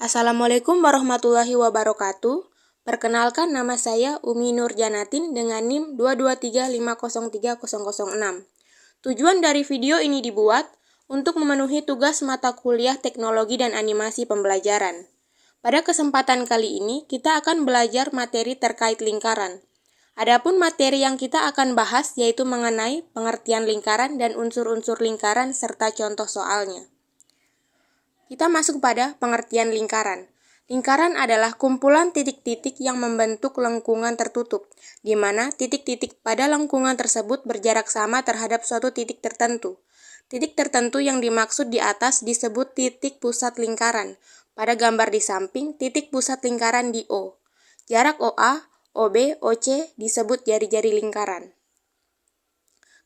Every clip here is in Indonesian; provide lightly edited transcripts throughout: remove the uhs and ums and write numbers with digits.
Assalamualaikum warahmatullahi wabarakatuh. Perkenalkan, nama saya Umi Nur Janatin dengan NIM 223503006. Tujuan dari video ini dibuat untuk memenuhi tugas mata kuliah teknologi dan animasi pembelajaran. Pada kesempatan kali ini, kita akan belajar materi terkait lingkaran. Adapun materi yang kita akan bahas yaitu mengenai pengertian lingkaran dan unsur-unsur lingkaran serta contoh soalnya. Kita masuk pada pengertian lingkaran. Lingkaran adalah kumpulan titik-titik yang membentuk lengkungan tertutup, di mana titik-titik pada lengkungan tersebut berjarak sama terhadap suatu titik tertentu. Titik tertentu yang dimaksud di atas disebut titik pusat lingkaran. Pada gambar di samping, titik pusat lingkaran di O. Jarak OA, OB, OC disebut jari-jari lingkaran.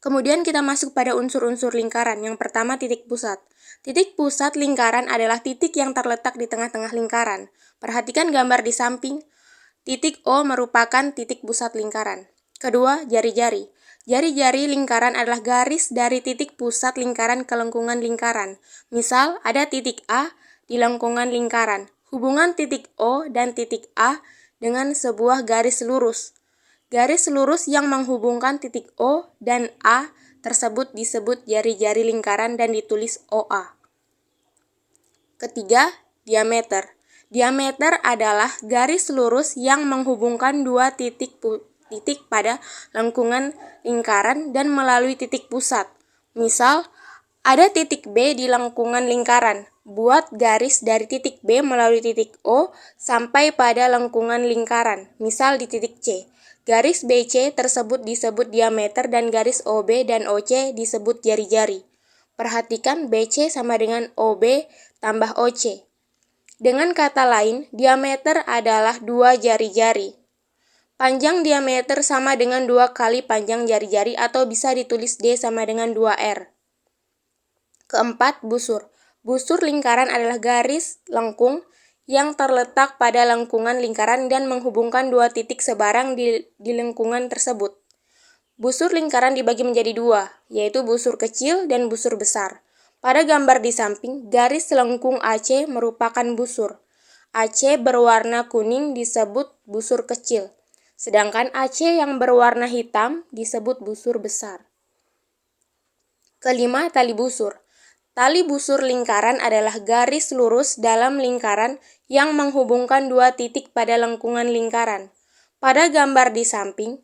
Kemudian kita masuk pada unsur-unsur lingkaran. Yang pertama, titik pusat. Titik pusat lingkaran adalah titik yang terletak di tengah-tengah lingkaran. Perhatikan gambar di samping. Titik O merupakan titik pusat lingkaran. Kedua, jari-jari. Jari-jari lingkaran adalah garis dari titik pusat lingkaran ke lengkungan lingkaran. Misal, ada titik A di lengkungan lingkaran. Hubungan titik O dan titik A dengan sebuah garis lurus. Garis lurus yang menghubungkan titik O dan A tersebut disebut jari-jari lingkaran dan ditulis OA. Ketiga, diameter. Diameter adalah garis lurus yang menghubungkan dua titik pada lengkungan lingkaran dan melalui titik pusat. Misal, ada titik B di lengkungan lingkaran. Buat garis dari titik B melalui titik O sampai pada lengkungan lingkaran, misal di titik C. Garis BC tersebut disebut diameter dan garis OB dan OC disebut jari-jari. Perhatikan BC sama dengan OB tambah OC. Dengan kata lain, diameter adalah dua jari-jari. Panjang diameter sama dengan 2 kali panjang jari-jari atau bisa ditulis D sama dengan 2R. Keempat, busur. Busur lingkaran adalah garis lengkung yang terletak pada lengkungan lingkaran dan menghubungkan dua titik sebarang di lengkungan tersebut. Busur lingkaran dibagi menjadi dua, yaitu busur kecil dan busur besar. Pada gambar di samping, garis lengkung AC merupakan busur. AC berwarna kuning disebut busur kecil, sedangkan AC yang berwarna hitam disebut busur besar. Kelima, tali busur. Tali busur lingkaran adalah garis lurus dalam lingkaran yang menghubungkan dua titik pada lengkungan lingkaran. Pada gambar di samping,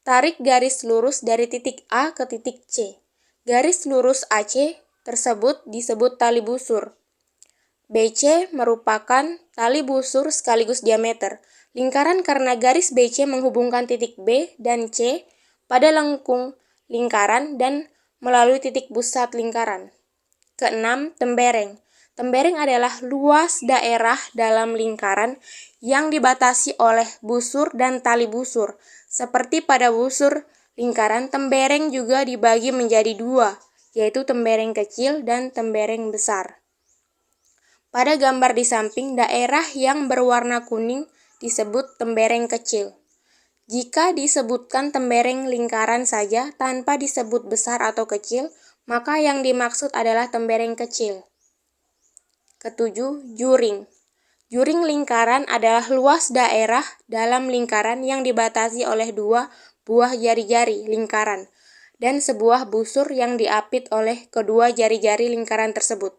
tarik garis lurus dari titik A ke titik C. Garis lurus AC tersebut disebut tali busur. BC merupakan tali busur sekaligus diameter. Lingkaran karena garis BC menghubungkan titik B dan C pada lengkung lingkaran dan melalui titik pusat lingkaran. Keenam, tembereng. Tembereng adalah luas daerah dalam lingkaran yang dibatasi oleh busur dan tali busur. Seperti pada busur lingkaran, tembereng juga dibagi menjadi dua, yaitu tembereng kecil dan tembereng besar. Pada gambar di samping, daerah yang berwarna kuning disebut tembereng kecil. Jika disebutkan tembereng lingkaran saja tanpa disebut besar atau kecil, maka yang dimaksud adalah tembereng kecil. Ketujuh, juring. Juring lingkaran adalah luas daerah dalam lingkaran yang dibatasi oleh dua buah jari-jari lingkaran dan sebuah busur yang diapit oleh kedua jari-jari lingkaran tersebut.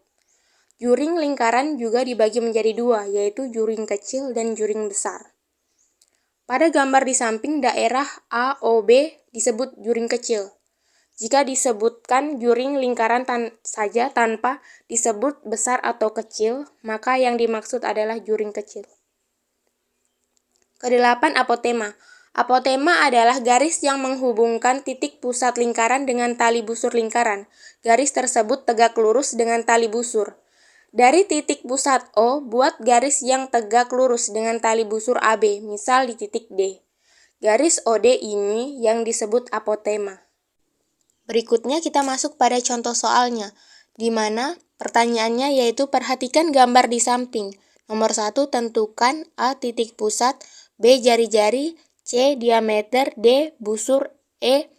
Juring lingkaran juga dibagi menjadi dua, yaitu juring kecil dan juring besar. Pada gambar di samping, daerah AOB disebut juring kecil. Jika disebutkan juring lingkaran saja tanpa disebut besar atau kecil, maka yang dimaksud adalah juring kecil. Kedelapan, apotema. Apotema adalah garis yang menghubungkan titik pusat lingkaran dengan tali busur lingkaran. Garis tersebut tegak lurus dengan tali busur. Dari titik pusat O, buat garis yang tegak lurus dengan tali busur AB, misal di titik D. Garis OD ini yang disebut apotema. Berikutnya kita masuk pada contoh soalnya, di mana pertanyaannya yaitu perhatikan gambar di samping. Nomor 1, tentukan A titik pusat, B jari-jari, C diameter, D busur, E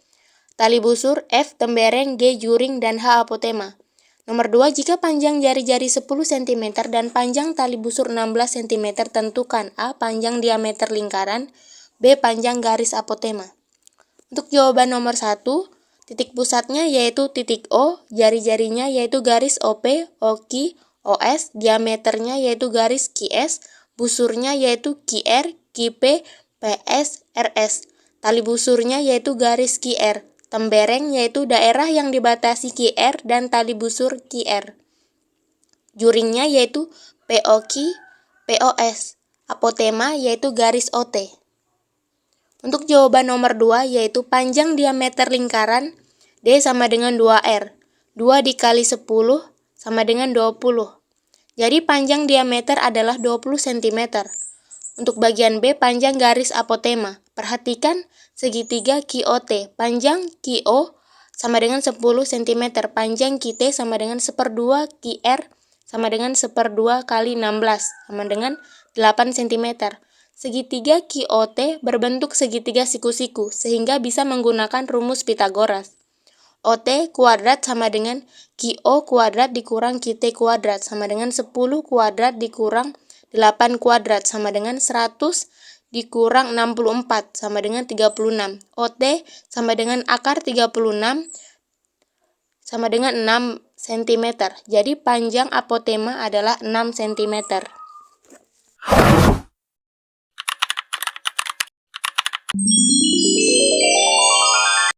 tali busur, F tembereng, G juring, dan H apotema. Nomor 2, jika panjang jari-jari 10 cm dan panjang tali busur 16 cm, tentukan A panjang diameter lingkaran, B panjang garis apotema. Untuk jawaban nomor 1, titik pusatnya yaitu titik O, jari-jarinya yaitu garis OP, OQ, OS, diameternya yaitu garis QS, busurnya yaitu QR, QP, PS, RS. Tali busurnya yaitu garis QR, tembereng yaitu daerah yang dibatasi QR dan tali busur QR. Juringnya yaitu POQ, POS. Apotema yaitu garis OT. Untuk jawaban nomor 2 yaitu panjang diameter lingkaran D sama dengan 2R. 2 dikali 10 sama dengan 20. Jadi panjang diameter adalah 20 cm. Untuk bagian B, panjang garis apotema. Perhatikan segitiga QOT. Panjang QO sama dengan 10 cm. Panjang QT sama dengan 1/2 QR sama dengan 1/2 kali 16 sama dengan 8 cm. Segitiga QOT berbentuk segitiga siku-siku sehingga bisa menggunakan rumus Pitagoras. OT kuadrat sama dengan QO kuadrat dikurang QT kuadrat sama dengan 10 kuadrat dikurang 8 kuadrat sama dengan 100 dikurang 64 sama dengan 36. OT sama dengan akar 36 sama dengan 6 cm. Jadi panjang apotema adalah 6 cm.